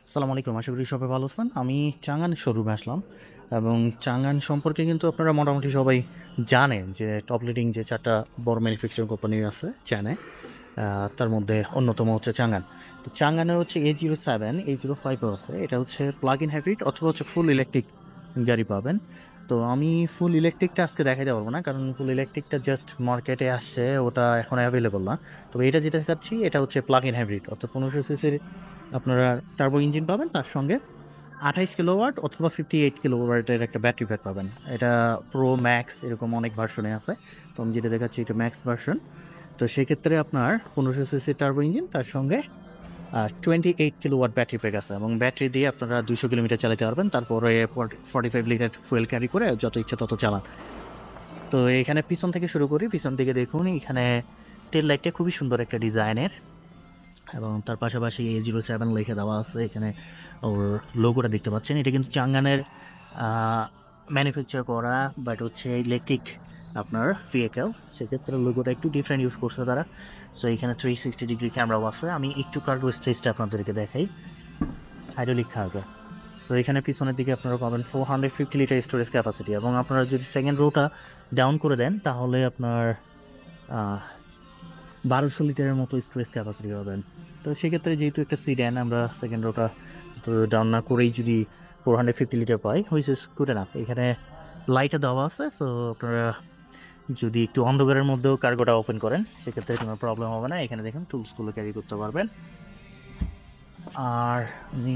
আসসালামু আলাইকুম, আশা করি সবাই ভালো আছেন। আমি চাঙ্গান শোরুমে আসলাম এবং চাঙ্গান সম্পর্কে কিন্তু আপনারা মোটামুটি সবাই জানেন যে টপ লিডিং যে চারটা বড় ম্যানুফ্যাকচারিং কোম্পানি আছে চায়নায়, তার মধ্যে অন্যতম হচ্ছে চাঙ্গান। তো চাঙ্গানের হচ্ছে A07 A05 আছে, এটা হচ্ছে প্লাগ ইন হাইব্রিড অথবা হচ্ছে ফুল ইলেকট্রিক গাড়ি পাবেন। তো আমি ফুল ইলেকট্রিকটা আজকে দেখাতে পারবো না, কারণ ফুল ইলেকট্রিকটা জাস্ট মার্কেটে আসছে, ওটা এখন অ্যাভেলেবল না। তবে এটা যেটা দেখাচ্ছি এটা হচ্ছে প্লাগ ইন হাইব্রিড, অর্থাৎ 1500 সিসির আপনারা টার্বো ইঞ্জিন পাবেন, তার সঙ্গে 28 কিলোওয়াট অথবা 58 কিলোওয়াটের একটা ব্যাটারি প্যাক পাবেন। এটা প্রো ম্যাক্স এরকম অনেক ভার্সনে আছে, তো আমি যেটা দেখাচ্ছি এটা ম্যাক্স ভার্সন। তো সেক্ষেত্রে আপনার 1500 সিসি টার্বো ইঞ্জিন, তার সঙ্গে 28 কিলোওয়াট ব্যাটারি প্যাক আছে, এবং ব্যাটারি দিয়ে আপনারা 200 কিলোমিটার চালাতে পারবেন। তারপরে 45 লিটার ফুয়েল ক্যারি করে যত ইচ্ছা তত চালান। তো এখানে পিছন থেকে শুরু করি, পিছন থেকে দেখুন এখানে টেল লাইটটা খুবই সুন্দর একটা ডিজাইনের, এবং তার পাশাপাশি A07 লিখে দেওয়া আছে। এখানে ওর লোগোটা দেখতে পাচ্ছেন, এটা কিন্তু চাঙ্গানের ম্যানুফ্যাকচার করা, বাট হচ্ছে ইলেকট্রিক আপনার ভেহিকেল, সেক্ষেত্রে লোগোটা একটু ডিফারেন্ট ইউজ করছে তারা। সো এখানে 360 ডিগ্রি ক্যামেরাও আছে। আমি একটু কার্গো স্পেসটা আপনাদেরকে দেখাই, হাইড্রোলিক কার্গো। সো এখানে পিছনের দিকে আপনারা পাবেন 450 লিটার স্টোরেজ ক্যাপাসিটি, এবং আপনারা যদি সেকেন্ড রোটা ডাউন করে দেন তাহলে আপনার 1200 লিটারের মতো স্টোরেজ ক্যাপাসিটি পাবেন। তো সেক্ষেত্রে যেহেতু একটা সিড্যান, আমরা সেকেন্ড রোটা তো ডাউন না করেই যদি 450 লিটার পাই, হয়েছে গুড এনাফ। এখানে লাইটও দেওয়া আছে, সো আপনারা যদি একটু অন্ধকারের মধ্যেও কার্গোটা ওপেন করেন সেক্ষেত্রে কোনো প্রবলেম হবে না। এখানে দেখুন টুলসগুলো ক্যারি করতে পারবেন। আর আমি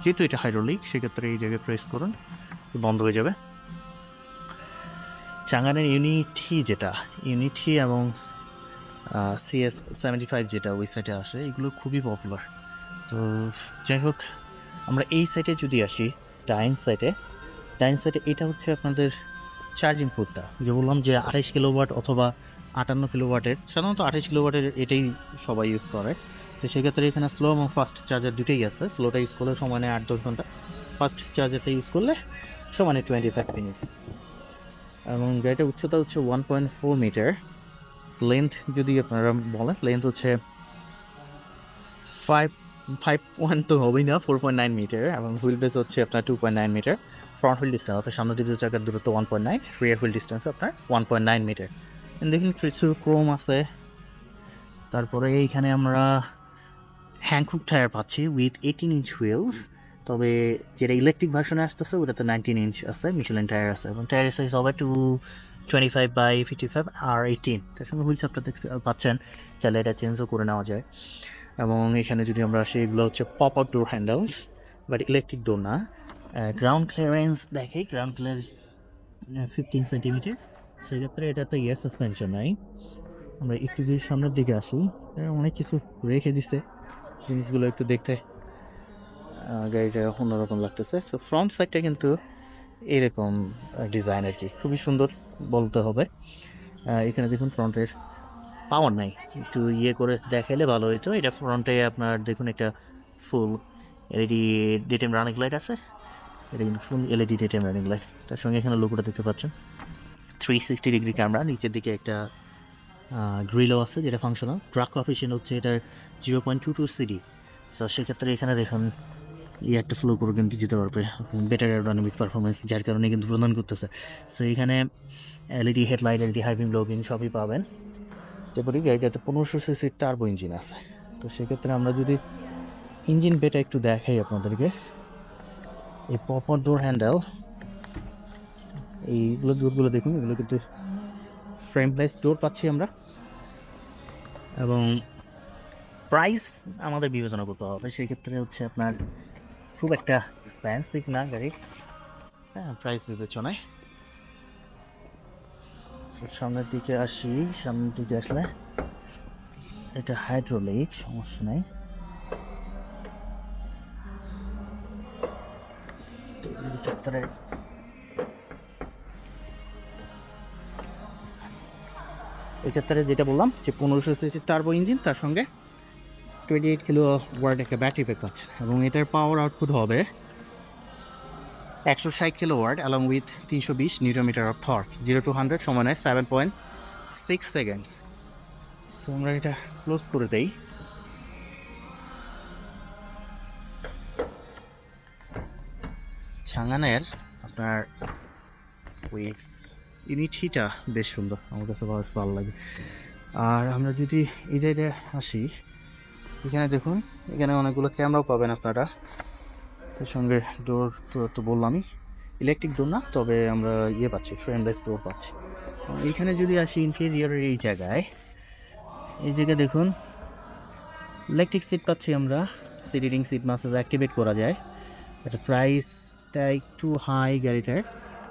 যেহেতু এটা হাইড্রোলিক, সেক্ষেত্রে এই জায়গায় প্রেস করুন, বন্ধ হয়ে যাবে। চাঙ্গানের ইউনিটি এবং CS75 যেটা ওই সাইটে আসে, এগুলো খুবই পপুলার। তো যাই হোক, আমরা এই সাইটে যদি আসি, ডাইন সাইটে এটা হচ্ছে আপনাদের চার্জিং পোর্টটা, যে বললাম যে 28 কিলোওয়াট অথবা 58 কিলোওয়াটের, সাধারণত 28 কিলোওয়াটের এটাই সবাই ইউজ করে। তো সেক্ষেত্রে এখানে স্লো এবং ফাস্ট চার্জার দুটোই আছে। স্লোটা ইউজ করলে সময় নেয় 8-10 ঘন্টা, ফাস্ট চার্জারটা ইউজ করলে সময় নেয় 25 মিনিটস। এবং গাড়িটার উচ্চতা হচ্ছে 1.4 মিটার। লেন্থ যদি আপনারা বলেন, লেন্থ হচ্ছে 5 তো হবেই না, 4.9 মিটার, এবং হুইল বেস হচ্ছে আপনার 2.9 মিটার। ফ্রন্ট হুইল ডিস্টেন্স অর্থাৎ সামনে দ্বিতীয় চাকার দূরত্ব 1.9, রিয়ার হুইল ডিস্টেন্স আপনার 1.9 মিটার। দেখুন কিছু ক্রোম আছে। তারপরে এইখানে আমরা হ্যাংকুক টায়ার পাচ্ছি উইথ 18 ইঞ্চ হুইলস, তবে যেটা ইলেকট্রিক ভার্সনে আসতেছে ওটাতে 19 ইঞ্চ আছে, মিশেলিন টায়ার আছে, এবং টায়ারের সাইজ হবে 225/55 আর 18। তার সঙ্গে হুইলস আপনারা দেখতে পাচ্ছেন, চাইলে এটা চেঞ্জও করে নেওয়া যায়। এবং এখানে যদি আমরা আসি, এগুলো হচ্ছে pop out door handles, but electric door না। গ্রাউন্ড ক্লিয়ারেন্স দেখে, গ্রাউন্ড ক্লিয়ারেন্স 15 সেন্টিমিটার, সেক্ষেত্রে এটাতে ইয়ার সাসপেনশন নাই। আমরা একটু যদি সামনের দিকে আসি, অনেক কিছু রেখে দিচ্ছে, জিনিসগুলো একটু দেখতে গাড়িটা অন্যরকম লাগতেছে। তো ফ্রন্ট সাইডটা কিন্তু এরকম ডিজাইন আর কি, খুবই সুন্দর বলতে হবে। এখানে দেখুন ফ্রন্টের পাওয়ার নাই, একটু ইয়ে করে দেখাইলে ভালো হইতো। এটা ফ্রন্টে আপনার দেখুন একটা ফুল এলইডি ডেটেম রানিং লাইট আছে, এটা কিন্তু ফুল এলইডি ডেটেম রানিং লাইট। তার সঙ্গে এখানে লোগোটা দেখতে পাচ্ছেন, 360 ডিগ্রি ক্যামেরা, নিচের দিকে একটা গ্রিলও আছে যেটা ফাংশনাল। ট্রাক কোএফিশিয়েন্ট হচ্ছে এটার 0.22 CD। তো সেক্ষেত্রে এখানে দেখুন একটা ফ্লো করে কিন্তু যেতে পারবে, বেটার অ্যারোডাইনামিক পারফরমেন্স যার কারণে কিন্তু প্রদান করতেছে। সো এখানে এলইডি হেডলাইট, এলইডি হাইবিং ব্লগিং সবই পাবেন। তারপরে গাড়িটাতে 1500 সিসির টার্বো ইঞ্জিন আছে। তো সেক্ষেত্রে আমরা যদি ইঞ্জিন বেটা একটু দেখাই আপনাদেরকে, এই পপ আউট ডোর হ্যান্ডেল, এইগুলো ডোরগুলো দেখুন, এগুলো কিন্তু ফ্রেমলেস ডোর পাচ্ছি আমরা। এবং প্রাইস আমাদের বিবেচনা করতে হবে, সেক্ষেত্রে হচ্ছে আপনার খুব একটা এক্সপেন্সিভ না গাড়ি, হ্যাঁ, প্রাইস বিবেচনায়। সামনের দিকে আসি, সামনের দিকে আসলে এটা হাইড্রোলিক, সমস্যা নেই। তো এই ক্ষেত্রে যেটা বললাম যে 1500 সিসির টার্বো ইঞ্জিন, তার সঙ্গে 28 কিলোওয়াট একটা ব্যাটারি প্যাক পাচ্ছেন, এবং এটার পাওয়ার আউটপুট হবে 160 kilowatt along with 320 newton metre of torque. 0-100 সময় নেয় 7.6 সেকেন্ডস। তো আমরা এটা ক্লোজ করে দেই। চাঙ্গানের আপনার ওই ইউনিটিটা বেশ সুন্দর, আমার কাছে বেশ ভালো লাগে। আর আমরা যদি এই জায়গায় আসি, এখানে দেখুন এখানে অনেকগুলো ক্যামেরাও পাবেন আপনারা। তার সঙ্গে ডোর তো বললামই, ইলেকট্রিক ডোর না, তবে আমরা পাচ্ছি, ফ্রেমলেস ডোর পাচ্ছি। এইখানে যদি আসি ইন্টেরিয়রের এই জায়গায় দেখুন ইলেকট্রিক সিট পাচ্ছি আমরা, seat heating, seat massage activate করা যায়। এটা প্রাইসটা একটু হাই গাড়িটার,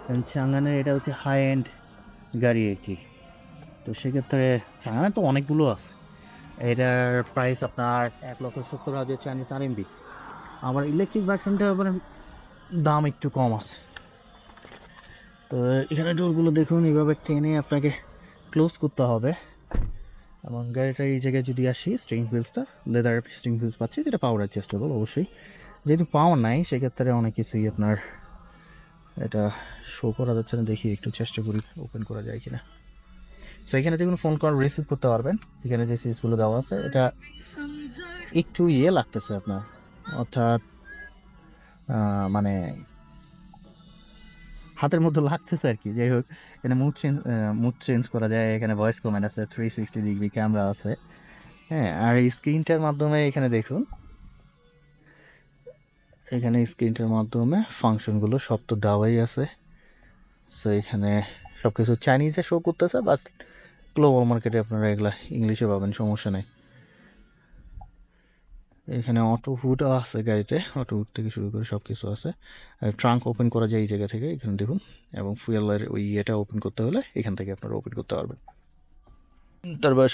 কারণ চাঙ্গানের এটা হচ্ছে হাই এন্ড গাড়ি আর কি। তো সেক্ষেত্রে চাঙ্গানের তো অনেকগুলো আছে, এটার প্রাইস আপনার 1,70,000 চাইনিজ RMB। আমার ইলেকট্রিক ভার্সনটা আবার দাম একটু কম আছে। তো এখানে ডোরগুলো দেখুন, এইভাবে টেনে আপনাকে ক্লোজ করতে হবে। এবং গাড়িটার এই জায়গায় যদি আসি, স্টিয়ারিং হুইলসটা লেদার স্টিয়ারিং হুইলস পাচ্ছি, যেটা পাওয়ার অ্যাডজাস্টেবল অবশ্যই। যেহেতু পাওয়ার নাই সেক্ষেত্রে অনেক কিছুই আপনার এটা শো করা যাচ্ছে না, দেখি একটু চেষ্টা করি ওপেন করা যায় কিনা। সো এখানে দেখুন ফোন কল রিসিভ করতে পারবেন, এখানে যে সিরিজগুলো দেওয়া আছে। এটা একটু লাগতেছে আপনার, অর্থাৎ মানে হাতের মধ্যে লাগতেছে আর কি। যাই হোক, এখানে মুড চেঞ্জ করা যায়, এখানে ভয়েস কমেন্ট আছে, 360 ডিগ্রি ক্যামেরা আছে। হ্যাঁ, আর এই স্ক্রিনটার মাধ্যমে এখানে দেখুন, এখানে স্ক্রিনটার মাধ্যমে ফাংশনগুলো সব তো দেওয়াই আছে। সো এখানে সব কিছু চাইনিজে শো করতেছে, বাস গ্লোবাল মার্কেটে আপনারা এগুলা ইংলিশে পাবেন, সমস্যা নেই। এখানে অটো হুড আছে গাড়িতে, অটো হুড থেকে শুরু করে সব কিছু আছে। ট্রাঙ্ক ওপেন করা যায় এই জায়গা থেকে, এখানে দেখুন। এবং ফুয়েলের ওই ওপেন করতে হলে এখান থেকে আপনারা ওপেন করতে পারবেন। তারপর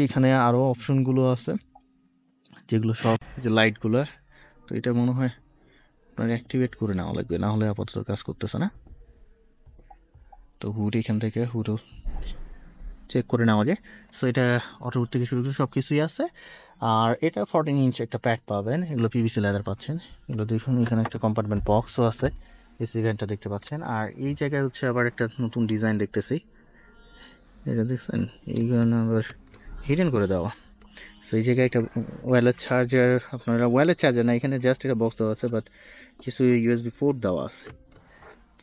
এখানে আরও অপশনগুলো আছে, যেগুলো সব যে লাইটগুলো, তো এটা মনে হয় আপনার অ্যাক্টিভেট করে নেওয়া লাগবে, না হলে আপাতত কাজ করতেছে না। তো হুড এখান থেকে হুডও চেক করে নেওয়া যায়। সো এটা অটো হুড থেকে শুরু করে সব কিছুই আছে। আর এটা 14 ইঞ্চ একটা প্যাড পাবেন, এগুলো PVC লেদার পাচ্ছেন। এগুলো দেখুন, এখানে একটা কম্পার্টমেন্ট বক্সও আছে, এসি ভ্যানটা দেখতে পাচ্ছেন। আর এই জায়গায় হচ্ছে আবার একটা নতুন ডিজাইন দেখতেছি, এটা দেখছেন, এইখানে আবার হিডেন করে দেওয়া। সো এই জায়গায় একটা ওয়্যারলেস চার্জার, আপনারা ওয়্যারলেস চার্জার না, এখানে জাস্ট এটা বক্স দেওয়া আছে, বাট কিছু USB পোর্ট দেওয়া আছে।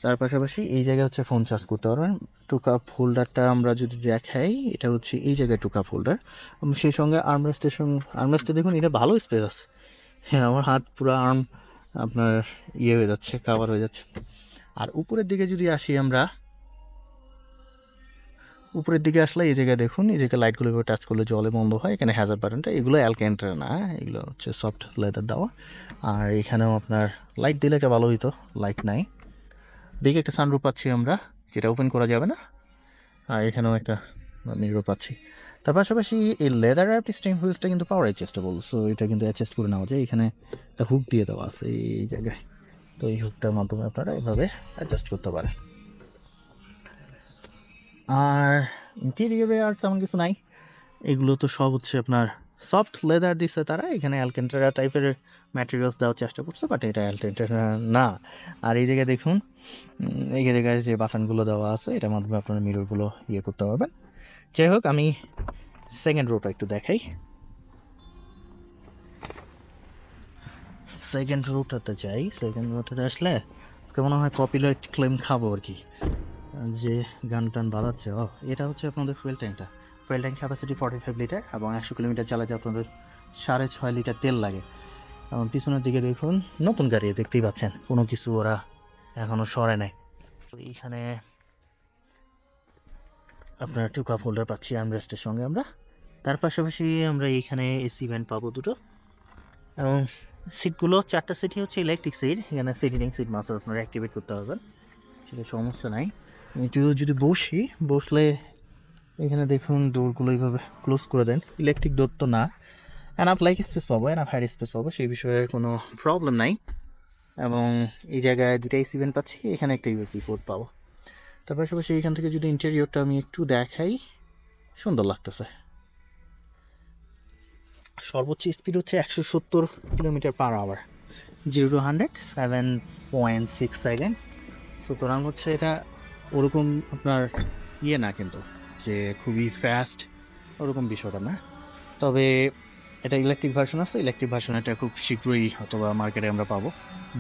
তার পাশাপাশি এই জায়গায় হচ্ছে ফোন চার্জ করতে পারবেন। টু কাপ হোল্ডারটা আমরা যদি দেখাই, এটা হচ্ছে এই জায়গায় টু কাপ হোল্ডার, সেই সঙ্গে আর্মরেস্টে দেখুন, এটা ভালো স্পেস আছে। হ্যাঁ, আমার হাত পুরো আর্ম আপনার হয়ে যাচ্ছে, কাভার হয়ে যাচ্ছে। আর উপরের দিকে যদি আসি আমরা, উপরের দিকে আসলে এই জায়গায় দেখুন, এই জায়গায় লাইটগুলো টাচ করলে জলে বন্ধ হয়। এখানে হ্যাজার্ড বাটনটা, এগুলো অ্যালক্যান্টারা না, এগুলো হচ্ছে সফট লেদার দেওয়া। আর এখানেও আপনার লাইট দিলে একটা ভালো হইতো, লাইট নাই। দিকে একটা সানরুফ পাচ্ছি আমরা, যেটা ওপেন করা যাবে না। আর এখানেও একটা মিরর পাচ্ছি। তার পাশাপাশি এই লেদার র্যাপড স্টিয়ারিং হুইলসটা কিন্তু পাওয়ার অ্যাডজাস্টেবল, সো এটা কিন্তু অ্যাডজাস্ট করে নেওয়া যায়। এখানে একটা হুক দিয়ে দেওয়া আছে এই জায়গায়, তো এই হুকটার মাধ্যমে আপনারা এভাবে অ্যাডজাস্ট করতে পারেন। আর ইন্টেরিয়রে আর তেমন কিছু নাই, এগুলো তো সব হচ্ছে আপনার সফট লেদার দিচ্ছে তারা। এখানে অ্যালকেন্টারা টাইপের ম্যাটেরিয়ালস দেওয়ার চেষ্টা করছে, বাট এটা অ্যালকেন্টারা না। আর এই জায়গায় দেখুন, এই জায়গায় যে বাটনগুলো দেওয়া আছে, এটার মাধ্যমে আপনারা মিররগুলো করতে পারবেন। যাই হোক, আমি সেকেন্ড রোটা একটু দেখাই। সেকেন্ড রোটাতে যাই, সেকেন্ড রোটাতে আসলে আজকে মনে হয় কপিরাইট ক্লেম খাবো আর কি, যে গান টান বাজাচ্ছে। এটা হচ্ছে আপনাদের ফুয়েল ট্যাঙ্কটা। ফুয়েল ট্যাঙ্ক ক্যাপাসিটি 45 লিটার, এবং 100 কিলোমিটার চালাতে আপনাদের 6.5 লিটার তেল লাগে। এবং পিছনের দিকে দেখুন, নতুন গাড়ি দেখতেই পাচ্ছেন, কোনো কিছু ওরা এখনও সরে নাই। এইখানে আপনার টু কাপ হোল্ডার পাচ্ছি আর্মরেস্টের সঙ্গে আমরা। তার পাশাপাশি আমরা এইখানে এসি ভ্যান পাবো দুটো, এবং সিটগুলো 4টা সিটই হচ্ছে ইলেকট্রিক সিট। এখানে সিট হিটিং, সিট মাসাজ আপনারা অ্যাক্টিভেট করতে পারবেন, সেটা সমস্যা নাই। যদি বসলে এখানে দেখুন ডোরগুলো এইভাবে ক্লোজ করে দেন। ইলেকট্রিক ডোর তো না, এনাফ লাইক স্পেস পাবো, এনাফ হাইড স্পেস পাবো, সেই বিষয়ে কোনো প্রবলেম নাই। এবং এই জায়গায় দুটো এসি ভেন্ট পাচ্ছি, এখানে একটা USB পোর্ট পাবো। তার পাশাপাশি এখান থেকে যদি ইন্টেরিয়রটা আমি একটু দেখাই, সুন্দর লাগতেছে। সর্বোচ্চ স্পিড হচ্ছে 170 kilometre per hour, 0 to 100 7.6 seconds. সুতরাং হচ্ছে এটা ওরকম আপনার না, কিন্তু যে খুবই ফাস্ট ওরকম বিষয়টা না। তবে এটা ইলেকট্রিক ভার্সন আছে, ইলেকট্রিক ভার্সন এটা খুব শীঘ্রই অথবা মার্কেটে আমরা পাবো,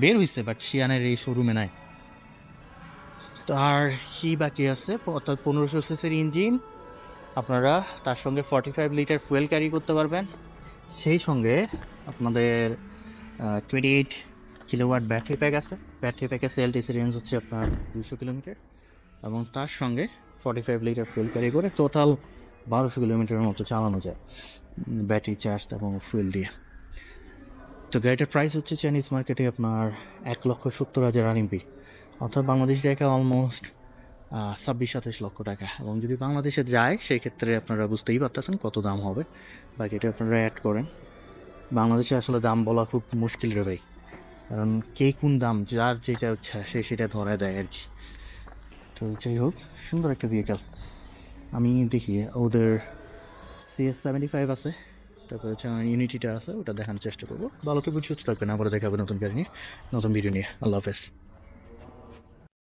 বের হয়েছে বাট সিয়ানের এই শোরুমে নাই। তো আর কি বাকি আছে, অর্থাৎ 1500 সিসির ইঞ্জিন, আপনারা তার সঙ্গে 45 লিটার ফুয়েল ক্যারি করতে পারবেন, সেই সঙ্গে আপনাদের 28 কিলোওয়াট ব্যাটারি প্যাক আছে। ব্যাটারি প্যাকের এলটিসি রেঞ্জ হচ্ছে আপনার 200 কিলোমিটার, এবং তার সঙ্গে 45 লিটার ফুয়েল ক্যারি করে টোটাল 1200 কিলোমিটারের মতো চালানো যায় ব্যাটারি চার্জ এবং ফুয়েল দিয়ে। তো গাড়িটার প্রাইস হচ্ছে চাইনিজ মার্কেটে আপনার 1,70,000 RMB, অর্থাৎ বাংলাদেশ টাকা অলমোস্ট 26-27 লক্ষ টাকা। এবং যদি বাংলাদেশে যায় সেই ক্ষেত্রে আপনারা বুঝতেই পারতেছেন কত দাম হবে, বাকি এটা আপনারা অ্যাড করেন। বাংলাদেশে আসলে দাম বলা খুব মুশকিল রে ভাই, কারণ কে কোন দাম যার যেটা হচ্ছে সে সেটা ধরে দেয় আর কি। তো যাই হোক, সুন্দর একটা ভেহিকেল। আমি দেখি ওদের CS75 আছে, তারপরে হচ্ছে আমার ইউনিটিটা আছে, ওটা দেখানোর চেষ্টা করবো। ভালো করে বুঝতে থাকবেন, আবার দেখাবে নতুন গাড়ি নিয়ে, নতুন ভিডিও নিয়ে। আল্লাহ হাফেজ।